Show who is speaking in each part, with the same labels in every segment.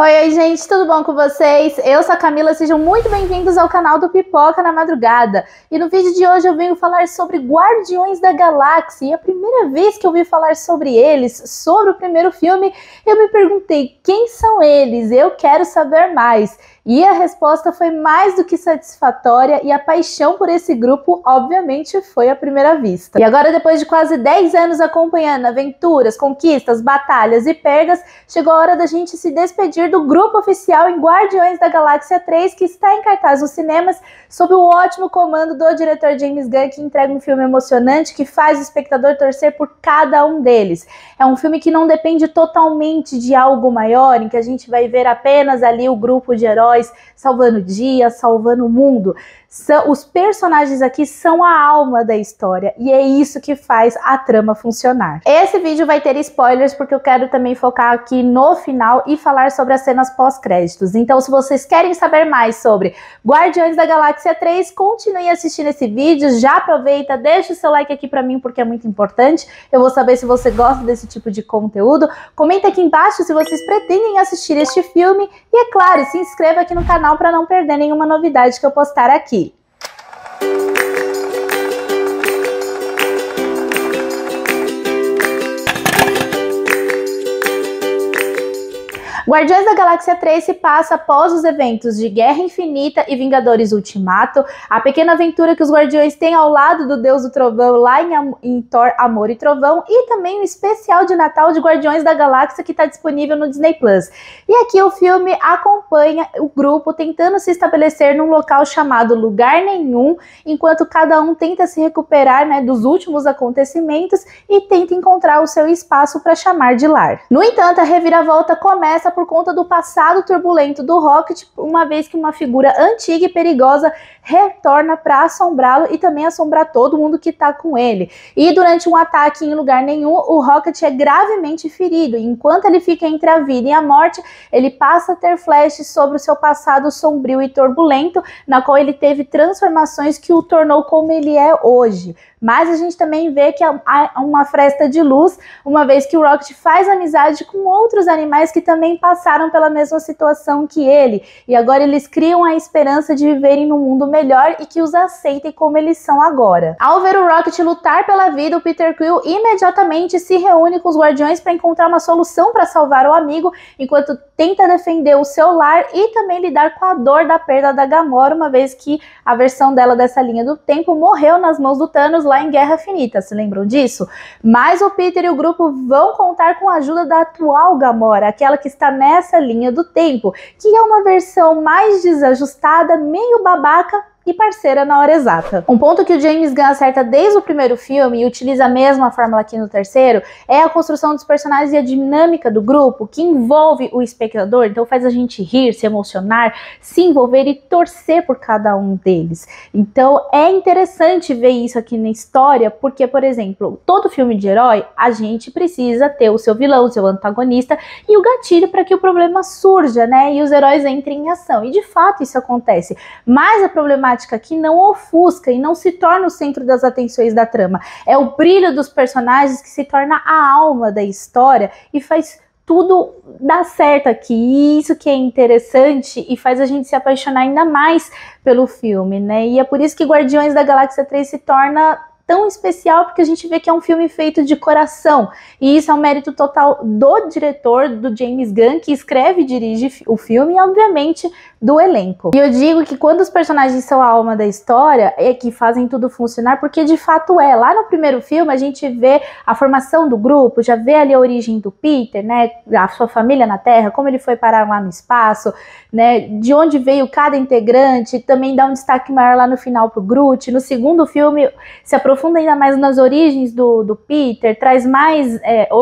Speaker 1: Oi, gente, tudo bom com vocês? Eu sou a Camila, sejam muito bem-vindos ao canal do Pipoca na Madrugada. E no vídeo de hoje eu venho falar sobre Guardiões da Galáxia. E a primeira vez que eu vi falar sobre eles, sobre o primeiro filme, eu me perguntei, quem são eles? Eu quero saber mais. E a resposta foi mais do que satisfatória e a paixão por esse grupo, obviamente, foi à primeira vista. E agora, depois de quase 10 anos acompanhando aventuras, conquistas, batalhas e perdas, chegou a hora da gente se despedir do grupo oficial em Guardiões da Galáxia 3, que está em cartaz nos cinemas, sob o ótimo comando do diretor James Gunn, que entrega um filme emocionante que faz o espectador torcer por cada um deles. É um filme que não depende totalmente de algo maior, em que a gente vai ver apenas ali o grupo de heróis salvando o dia, salvando o mundo. Os personagens aqui são a alma da história e é isso que faz a trama funcionar. Esse vídeo vai ter spoilers porque eu quero também focar aqui no final e falar sobre as cenas pós-créditos. Então, se vocês querem saber mais sobre Guardiões da Galáxia 3, continue assistindo esse vídeo, já aproveita, deixa o seu like aqui pra mim porque é muito importante. Eu vou saber se você gosta desse tipo de conteúdo. Comenta aqui embaixo se vocês pretendem assistir este filme e, é claro, se inscreva aqui no canal para não perder nenhuma novidade que eu postar aqui. Guardiões da Galáxia 3 se passa após os eventos de Guerra Infinita e Vingadores Ultimato, a pequena aventura que os Guardiões têm ao lado do Deus do Trovão lá em Thor, Amor e Trovão, e também um especial de Natal de Guardiões da Galáxia que está disponível no Disney+. E aqui o filme acompanha o grupo tentando se estabelecer num local chamado Lugar Nenhum, enquanto cada um tenta se recuperar, né, dos últimos acontecimentos e tenta encontrar o seu espaço para chamar de lar. No entanto, a reviravolta começa por conta do passado turbulento do Rocket, uma vez que uma figura antiga e perigosa retorna para assombrá-lo e também assombrar todo mundo que está com ele. E durante um ataque em Lugar Nenhum, o Rocket é gravemente ferido, e enquanto ele fica entre a vida e a morte, ele passa a ter flashes sobre o seu passado sombrio e turbulento, na qual ele teve transformações que o tornou como ele é hoje. Mas a gente também vê que há uma fresta de luz, uma vez que o Rocket faz amizade com outros animais que também passaram pela mesma situação que ele, e agora eles criam a esperança de viverem num mundo melhor e que os aceitem como eles são agora. Ao ver o Rocket lutar pela vida, o Peter Quill imediatamente se reúne com os Guardiões para encontrar uma solução para salvar o amigo, enquanto tenta defender o seu lar e também lidar com a dor da perda da Gamora, uma vez que a versão dela dessa linha do tempo morreu nas mãos do Thanos lá em Guerra Infinita, se lembram disso? Mas o Peter e o grupo vão contar com a ajuda da atual Gamora, aquela que está nessa linha do tempo, que é uma versão mais desajustada, meio babaca e parceira na hora exata. Um ponto que o James Gunn acerta desde o primeiro filme e utiliza a mesma fórmula aqui no terceiro é a construção dos personagens e a dinâmica do grupo, que envolve o espectador, então faz a gente rir, se emocionar, se envolver e torcer por cada um deles. Então é interessante ver isso aqui na história, porque, por exemplo, todo filme de herói, a gente precisa ter o seu vilão, o seu antagonista e o gatilho para que o problema surja, né, e os heróis entrem em ação. E de fato isso acontece, mas a problemática aqui não ofusca e não se torna o centro das atenções da trama. É o brilho dos personagens que se torna a alma da história e faz tudo dar certo aqui. E isso que é interessante e faz a gente se apaixonar ainda mais pelo filme, né? E é por isso que Guardiões da Galáxia 3 se torna tão especial, porque a gente vê que é um filme feito de coração, e isso é um mérito total do diretor, do James Gunn, que escreve e dirige o filme, e obviamente do elenco. E eu digo que quando os personagens são a alma da história, é que fazem tudo funcionar, porque de fato é. Lá no primeiro filme a gente vê a formação do grupo, já vê ali a origem do Peter, né, a sua família na Terra, como ele foi parar lá no espaço, né, de onde veio cada integrante, também dá um destaque maior lá no final pro Groot. No segundo filme se aprofunda ainda mais nas origens do Peter, traz mais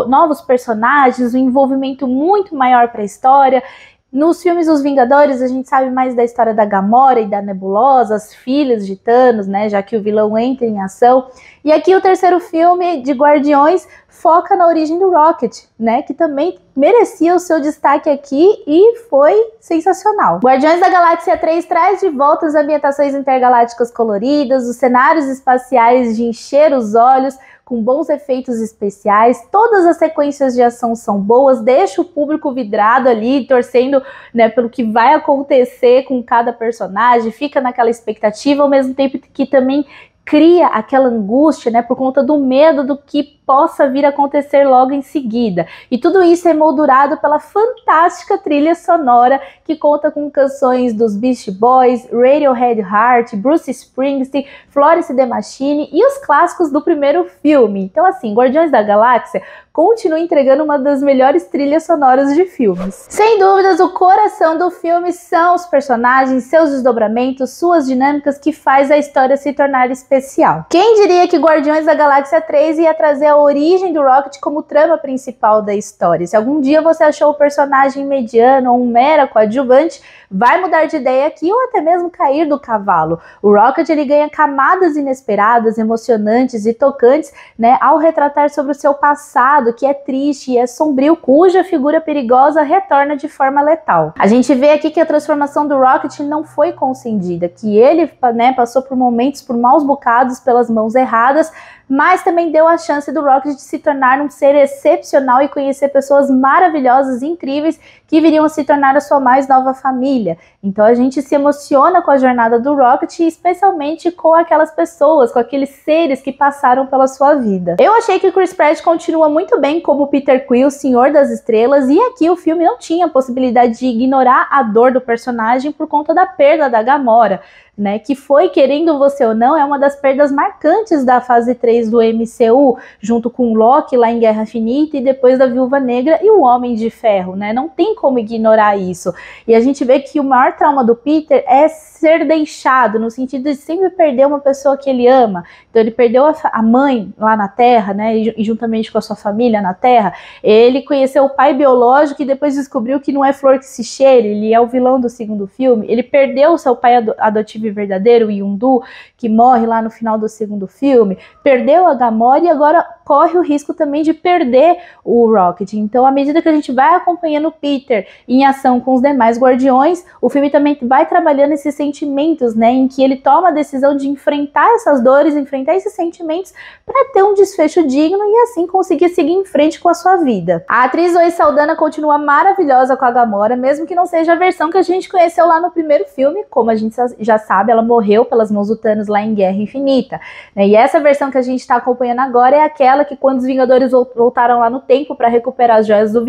Speaker 1: novos personagens, um envolvimento muito maior para a história. Nos filmes dos Vingadores, a gente sabe mais da história da Gamora e da Nebulosa, as filhas de Thanos, né, já que o vilão entra em ação. E aqui o terceiro filme de Guardiões foca na origem do Rocket, né, que também merecia o seu destaque aqui e foi sensacional. Guardiões da Galáxia 3 traz de volta as ambientações intergalácticas coloridas, os cenários espaciais de encher os olhos, com bons efeitos especiais, todas as sequências de ação são boas, deixa o público vidrado ali, torcendo, né, pelo que vai acontecer com cada personagem, fica naquela expectativa, ao mesmo tempo que também cria aquela angústia, né, por conta do medo do que possa vir a acontecer logo em seguida. E tudo isso é moldurado pela fantástica trilha sonora que conta com canções dos Beastie Boys, Radiohead Heart, Bruce Springsteen, Florence and the Machine e os clássicos do primeiro filme. Então, assim, Guardiões da Galáxia continua entregando uma das melhores trilhas sonoras de filmes. Sem dúvidas, o coração do filme são os personagens, seus desdobramentos, suas dinâmicas que faz a história se tornar especial. Quem diria que Guardiões da Galáxia 3 ia trazer a origem do Rocket como trama principal da história? Se algum dia você achou o personagem mediano ou um mero coadjuvante, vai mudar de ideia aqui ou até mesmo cair do cavalo. O Rocket, ele ganha camadas inesperadas, emocionantes e tocantes, né, ao retratar sobre o seu passado, que é triste e é sombrio, cuja figura perigosa retorna de forma letal. A gente vê aqui que a transformação do Rocket não foi concedida, que ele, né, passou por momentos, por maus bocados pelas mãos erradas, mas também deu a chance do Rocket de se tornar um ser excepcional e conhecer pessoas maravilhosas e incríveis que viriam a se tornar a sua mais nova família. Então a gente se emociona com a jornada do Rocket e especialmente com aquelas pessoas, com aqueles seres que passaram pela sua vida. Eu achei que o Chris Pratt continua muito bem como Peter Quill, Senhor das Estrelas, e aqui o filme não tinha a possibilidade de ignorar a dor do personagem por conta da perda da Gamora, né, que foi, querendo você ou não, é uma das perdas marcantes da fase 3 do MCU, junto com Loki lá em Guerra Infinita e depois da Viúva Negra e o Homem de Ferro, né? Não tem como ignorar isso. E a gente vê que o maior trauma do Peter é ser deixado, no sentido de sempre perder uma pessoa que ele ama. Então ele perdeu a mãe lá na Terra, né, e juntamente com a sua família na Terra. Ele conheceu o pai biológico e depois descobriu que não é flor que se cheire, ele é o vilão do segundo filme. Ele perdeu o seu pai adotivo e verdadeiro, o Yondu, que morre lá no final do segundo filme, perdeu a Gamora e agora corre o risco também de perder o Rocket. Então, à medida que a gente vai acompanhando o Peter em ação com os demais Guardiões, o filme também vai trabalhando esses sentimentos, né, em que ele toma a decisão de enfrentar essas dores, enfrentar esses sentimentos para ter um desfecho digno e assim conseguir seguir em frente com a sua vida. A atriz Zoe Saldana continua maravilhosa com a Gamora, mesmo que não seja a versão que a gente conheceu lá no primeiro filme. Como a gente já sabe, ela morreu pelas mãos do Thanos lá em Guerra Infinita, né? E essa versão que a gente está acompanhando agora é aquela que, quando os Vingadores voltaram lá no tempo para recuperar as joias do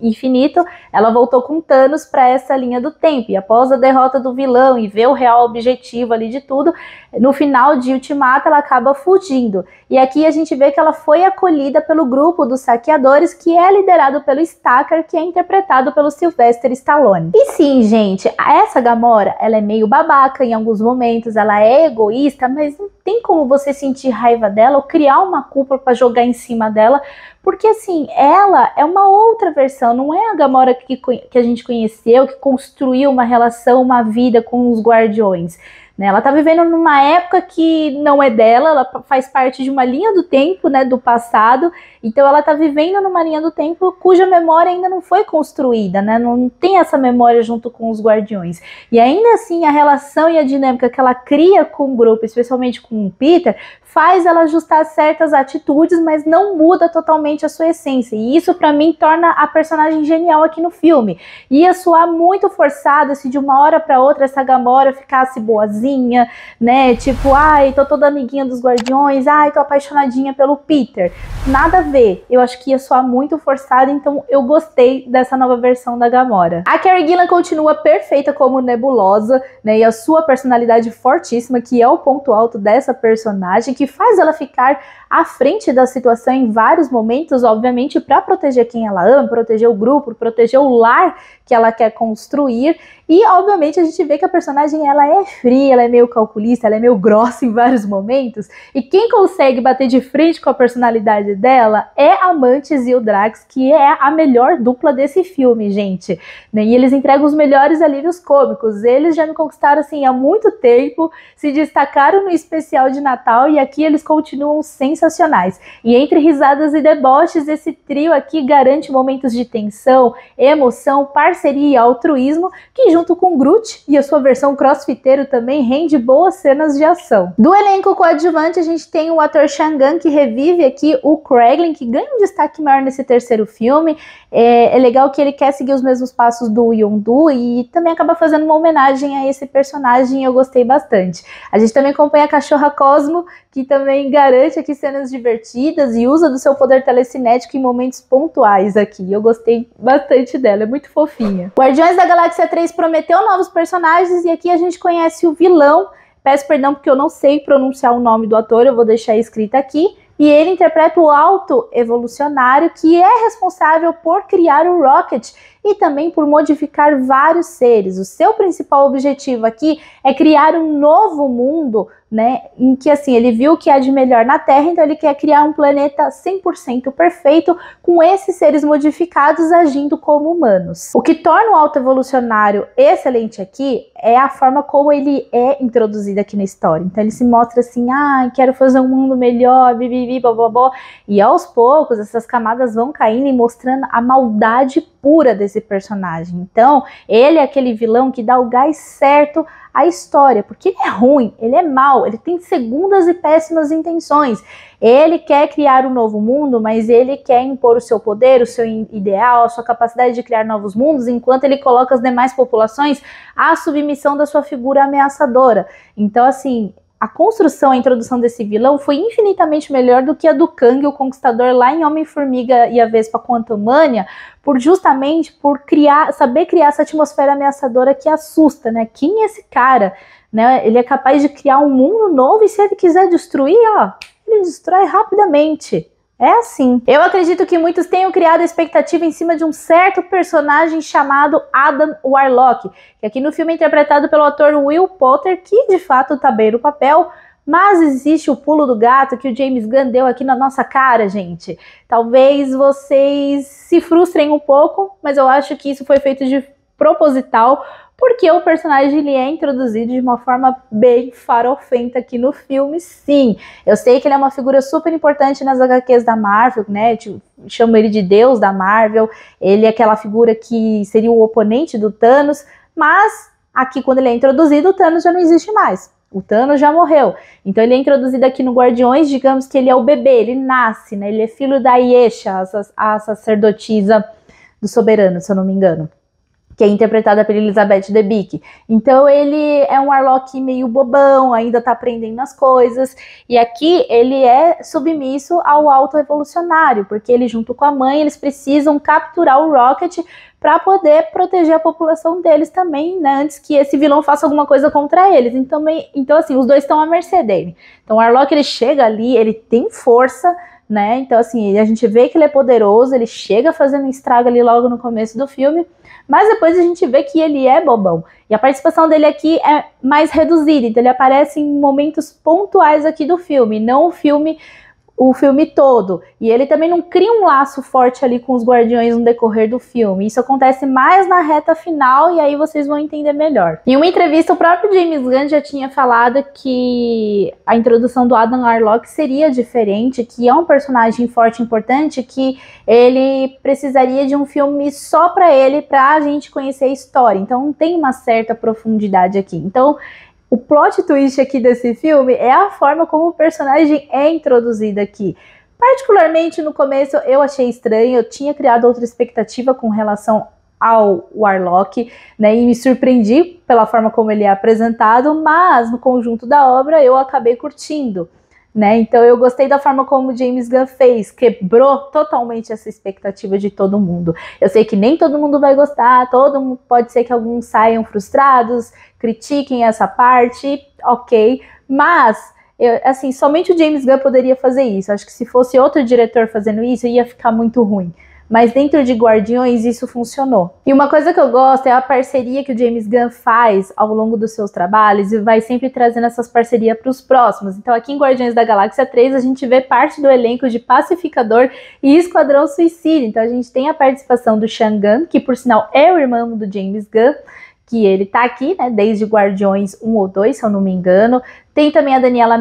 Speaker 1: infinito, ela voltou com Thanos para essa linha do tempo, e após a derrota do vilão e ver o real objetivo ali de tudo, no final de Ultimato ela acaba fugindo, e aqui a gente vê que ela foi acolhida pelo grupo dos saqueadores, que é liderado pelo Stacker, que é interpretado pelo Sylvester Stallone. E sim, gente, essa Gamora, ela é meio babaca em alguns momentos, ela é egoísta, mas não tem como você sentir raiva dela ou criar uma culpa para jogar em cima dela, porque assim, ela é uma outra versão, não é a Gamora que a gente conheceu, que construiu uma relação, uma vida com os Guardiões, né? Ela tá vivendo numa época que não é dela, ela faz parte de uma linha do tempo, né, do passado, então ela tá vivendo numa linha do tempo cuja memória ainda não foi construída, né, não tem essa memória junto com os Guardiões, e ainda assim a relação e a dinâmica que ela cria com o grupo, especialmente com o Peter, faz ela ajustar certas atitudes, mas não muda totalmente a sua essência, e isso pra mim torna a personagem genial aqui no filme. Ia soar muito forçado se de uma hora pra outra essa Gamora ficasse boazinha, né, tipo, ai, tô toda amiguinha dos Guardiões, ai, tô apaixonadinha pelo Peter. Nada a ver, eu acho que ia soar muito forçado, então eu gostei dessa nova versão da Gamora. A Carey Gillan continua perfeita como Nebulosa, né, e a sua personalidade fortíssima, que é o ponto alto dessa personagem, que faz ela ficar à frente da situação em vários momentos, obviamente, para proteger quem ela ama, proteger o grupo, proteger o lar que ela quer construir. E, obviamente, a gente vê que a personagem, ela é fria, ela é meio calculista, ela é meio grossa em vários momentos. E quem consegue bater de frente com a personalidade dela é a Mantis e o Drax, que é a melhor dupla desse filme, gente, né? E eles entregam os melhores alívios cômicos. Eles já me conquistaram, assim, há muito tempo, se destacaram no especial de Natal e aqui eles continuam sensacionais. E entre risadas e deboches, esse trio aqui garante momentos de tensão, emoção, parceria e altruísmo que junto com Groot e a sua versão crossfiteiro também rende boas cenas de ação. Do elenco coadjuvante, a gente tem o ator Shangan, que revive aqui o Kraglin, que ganha um destaque maior nesse terceiro filme. É legal que ele quer seguir os mesmos passos do Yondu e também acaba fazendo uma homenagem a esse personagem, e eu gostei bastante. A gente também acompanha a cachorra Cosmo, que também garante aqui cenas divertidas e usa do seu poder telecinético em momentos pontuais aqui. Eu gostei bastante dela, é muito fofinha. Guardiões da Galáxia 3 prometeu novos personagens e aqui a gente conhece o vilão. Peço perdão porque eu não sei pronunciar o nome do ator, eu vou deixar escrito aqui. E ele interpreta o Alto Evolucionário, que é responsável por criar o Rocket e também por modificar vários seres. O seu principal objetivo aqui é criar um novo mundo, né, em que assim, ele viu o que há de melhor na Terra, então ele quer criar um planeta 100% perfeito com esses seres modificados agindo como humanos. O que torna o Alto Evolucionário excelente aqui é a forma como ele é introduzido aqui na história. Então ele se mostra assim, quero fazer um mundo melhor, bibibi, bababó, e aos poucos essas camadas vão caindo e mostrando a maldade pura desse personagem. Então ele é aquele vilão que dá o gás certo à história, porque ele é ruim, ele é mau, ele tem segundas e péssimas intenções. Ele quer criar um novo mundo, mas ele quer impor o seu poder, o seu ideal, a sua capacidade de criar novos mundos, enquanto ele coloca as demais populações à submissão da sua figura ameaçadora. Então, assim, a construção, a introdução desse vilão foi infinitamente melhor do que a do Kang, o Conquistador, lá em Homem-Formiga e a Vespa Quantumania, justamente por saber criar essa atmosfera ameaçadora que assusta, né? Quem é esse cara? Né? Ele é capaz de criar um mundo novo e se ele quiser destruir, ele destrói rapidamente. É assim. Eu acredito que muitos tenham criado a expectativa em cima de um certo personagem chamado Adam Warlock, que aqui no filme é interpretado pelo ator Will Poulter, que de fato tá bem no papel, mas existe o pulo do gato que o James Gunn deu aqui na nossa cara, gente. Talvez vocês se frustrem um pouco, mas eu acho que isso foi feito de proposital, porque o personagem ele é introduzido de uma forma bem farofenta aqui no filme, sim. Eu sei que ele é uma figura super importante nas HQs da Marvel, né? Chamo ele de Deus da Marvel. Ele é aquela figura que seria o oponente do Thanos, mas aqui quando ele é introduzido, o Thanos já não existe mais. O Thanos já morreu. Então ele é introduzido aqui no Guardiões, digamos que ele é o bebê, ele nasce, né? Ele é filho da Yesha, a sacerdotisa do Soberano, se eu não me engano, que é interpretada pela Elizabeth Debicki. Então ele é um Warlock meio bobão, ainda tá aprendendo as coisas, e aqui ele é submisso ao Alto Evolucionário, porque ele junto com a mãe, eles precisam capturar o Rocket para poder proteger a população deles também, né, antes que esse vilão faça alguma coisa contra eles. Então assim, os dois estão à mercê dele. Então o Warlock, ele chega ali, ele tem força, né, então assim, a gente vê que ele é poderoso, ele chega fazendo um estrago ali logo no começo do filme, mas depois a gente vê que ele é bobão. E a participação dele aqui é mais reduzida, então ele aparece em momentos pontuais aqui do filme, não o filme todo. E ele também não cria um laço forte ali com os Guardiões no decorrer do filme. Isso acontece mais na reta final e aí vocês vão entender melhor. Em uma entrevista, o próprio James Gunn já tinha falado que a introdução do Adam Warlock seria diferente, que é um personagem forte e importante, que ele precisaria de um filme só para ele, pra gente conhecer a história. Então não tem uma certa profundidade aqui. Então o plot twist aqui desse filme é a forma como o personagem é introduzido aqui. Particularmente no começo eu achei estranho, eu tinha criado outra expectativa com relação ao Warlock, né, e me surpreendi pela forma como ele é apresentado, mas no conjunto da obra eu acabei curtindo, né? Então eu gostei da forma como o James Gunn fez, quebrou totalmente essa expectativa de todo mundo. Eu sei que nem todo mundo vai gostar, pode ser que alguns saiam frustrados, critiquem essa parte, ok, mas assim, somente o James Gunn poderia fazer isso. Acho que se fosse outro diretor fazendo isso, ia ficar muito ruim. Mas dentro de Guardiões isso funcionou. E uma coisa que eu gosto é a parceria que o James Gunn faz ao longo dos seus trabalhos e vai sempre trazendo essas parcerias para os próximos. Então aqui em Guardiões da Galáxia 3 a gente vê parte do elenco de Pacificador e Esquadrão Suicida. Então a gente tem a participação do Shangan, que por sinal é o irmão do James Gunn, que ele tá aqui, né, desde Guardiões 1 ou 2, se eu não me engano. Tem também a Daniela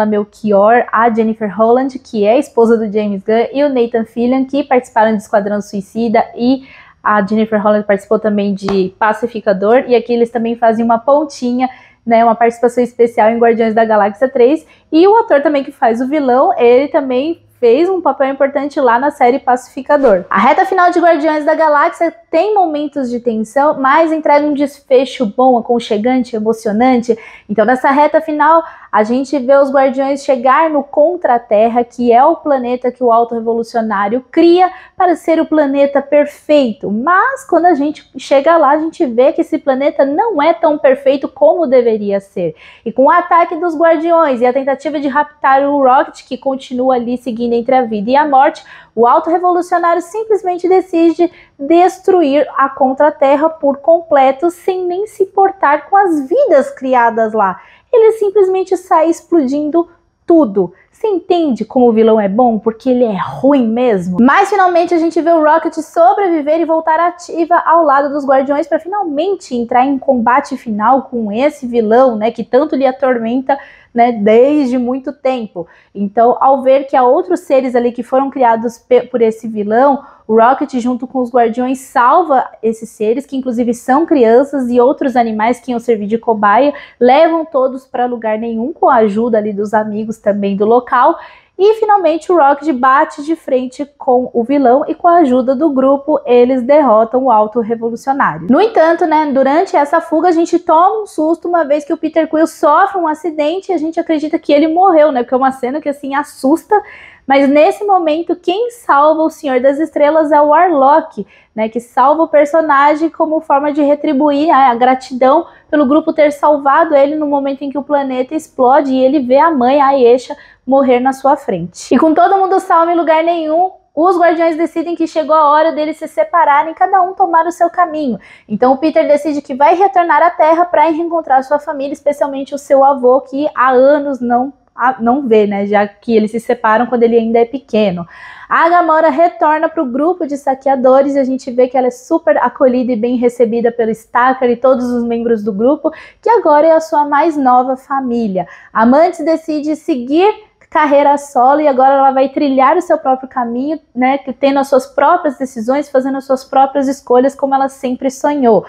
Speaker 1: Melchior, a Jennifer Holland, que é a esposa do James Gunn, e o Nathan Fillion, que participaram de Esquadrão Suicida e A Jennifer Holland participou também de Pacificador, e aqui eles também fazem uma pontinha, né, uma participação especial em Guardiões da Galáxia 3, e o ator também que faz o vilão, ele também fez um papel importante lá na série Pacificador. A reta final de Guardiões da Galáxia tem momentos de tensão, mas entrega um desfecho bom, aconchegante, emocionante. Então nessa reta final, a gente vê os Guardiões chegar no Contra-Terra, que é o planeta que o Alto Revolucionário cria para ser o planeta perfeito. Mas quando a gente chega lá, a gente vê que esse planeta não é tão perfeito como deveria ser. E com o ataque dos Guardiões e a tentativa de raptar o Rocket, que continua ali seguindo entre a vida e a morte, o Alto Revolucionário simplesmente decide destruir a Contra-Terra por completo, sem nem se importar com as vidas criadas lá. Ele simplesmente sai explodindo tudo. Você entende como o vilão é bom? Porque ele é ruim mesmo. Mas finalmente a gente vê o Rocket sobreviver e voltar ativa ao lado dos Guardiões para finalmente entrar em combate final com esse vilão, né, que tanto lhe atormenta, né, desde muito tempo. Então, ao ver que há outros seres ali que foram criados por esse vilão, o Rocket, junto com os Guardiões, salva esses seres, que inclusive são crianças, e outros animais que iam servir de cobaia, levam todos para lugar nenhum, com a ajuda ali dos amigos também do local. E finalmente o Rocket bate de frente com o vilão e com a ajuda do grupo eles derrotam o Alto Revolucionário. No entanto, né, durante essa fuga a gente toma um susto, uma vez que o Peter Quill sofre um acidente e a gente acredita que ele morreu, né, porque é uma cena que assim assusta. Mas nesse momento, quem salva o Senhor das Estrelas é o Warlock, né, que salva o personagem como forma de retribuir a gratidão pelo grupo ter salvado ele no momento em que o planeta explode e ele vê a mãe, a Ayesha, morrer na sua frente. E com todo mundo salvo em lugar nenhum, os Guardiões decidem que chegou a hora deles se separarem, cada um tomar o seu caminho. Então o Peter decide que vai retornar à Terra para reencontrar sua família, especialmente o seu avô, que há anos não vê, né, já que eles se separam quando ele ainda é pequeno. A Gamora retorna para o grupo de saqueadores e a gente vê que ela é super acolhida e bem recebida pelo Stacker e todos os membros do grupo, que agora é a sua mais nova família. A Mantis decide seguir carreira solo e agora ela vai trilhar o seu próprio caminho, né, tendo as suas próprias decisões, fazendo as suas próprias escolhas, como ela sempre sonhou.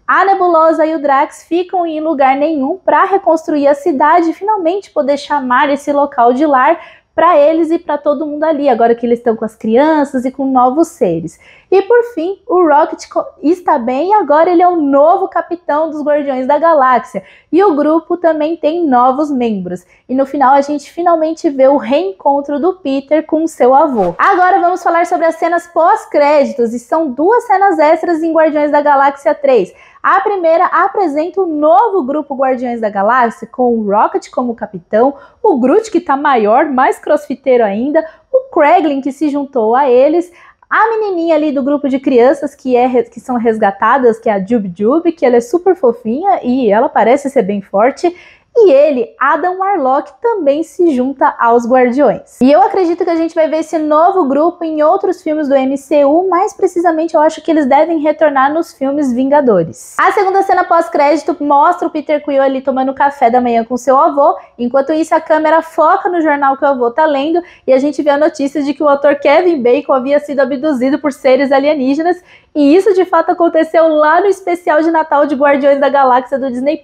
Speaker 1: A Nebulosa e o Drax ficam em lugar nenhum para reconstruir a cidade e finalmente poder chamar esse local de lar para eles e para todo mundo ali, agora que eles estão com as crianças e com novos seres. E por fim, o Rocket está bem e agora ele é o novo capitão dos Guardiões da Galáxia. E o grupo também tem novos membros. E no final a gente finalmente vê o reencontro do Peter com seu avô. Agora vamos falar sobre as cenas pós-créditos, e são duas cenas extras em Guardiões da Galáxia 3. A primeira apresenta o novo grupo Guardiões da Galáxia, com o Rocket como capitão, o Groot, que tá maior, mais crossfiteiro ainda, o Kraglin, que se juntou a eles, a menininha ali do grupo de crianças que são resgatadas, que é a Jub Jub, que ela é super fofinha e ela parece ser bem forte. E ele, Adam Warlock, também se junta aos Guardiões. E eu acredito que a gente vai ver esse novo grupo em outros filmes do MCU, mais precisamente eu acho que eles devem retornar nos filmes Vingadores. A segunda cena pós-crédito mostra o Peter Quill ali tomando café da manhã com seu avô, enquanto isso a câmera foca no jornal que o avô tá lendo e a gente vê a notícia de que o ator Kevin Bacon havia sido abduzido por seres alienígenas, e isso de fato aconteceu lá no especial de Natal de Guardiões da Galáxia do Disney+.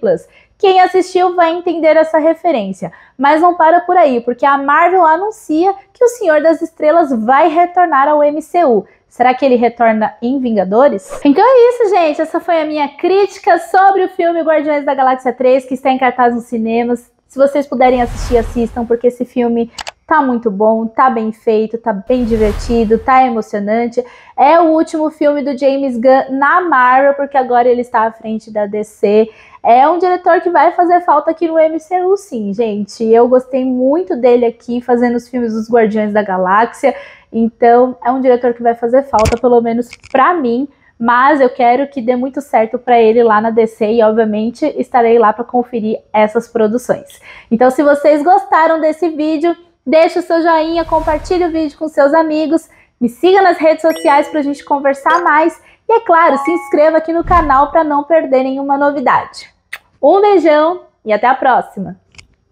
Speaker 1: Quem assistiu vai entender essa referência, mas não para por aí, porque a Marvel anuncia que o Senhor das Estrelas vai retornar ao MCU. Será que ele retorna em Vingadores? Então é isso, gente. Essa foi a minha crítica sobre o filme Guardiões da Galáxia 3, que está em cartaz nos cinemas. Se vocês puderem assistir, assistam, porque esse filme tá muito bom, tá bem feito, tá bem divertido, tá emocionante. É o último filme do James Gunn na Marvel, porque agora ele está à frente da DC. É um diretor que vai fazer falta aqui no MCU, sim, gente. Eu gostei muito dele aqui, fazendo os filmes dos Guardiões da Galáxia. Então, é um diretor que vai fazer falta, pelo menos pra mim. Mas eu quero que dê muito certo para ele lá na DC e, obviamente, estarei lá para conferir essas produções. Então, se vocês gostaram desse vídeo, deixe o seu joinha, compartilhe o vídeo com seus amigos, me siga nas redes sociais para a gente conversar mais e, é claro, se inscreva aqui no canal para não perder nenhuma novidade. Um beijão e até a próxima!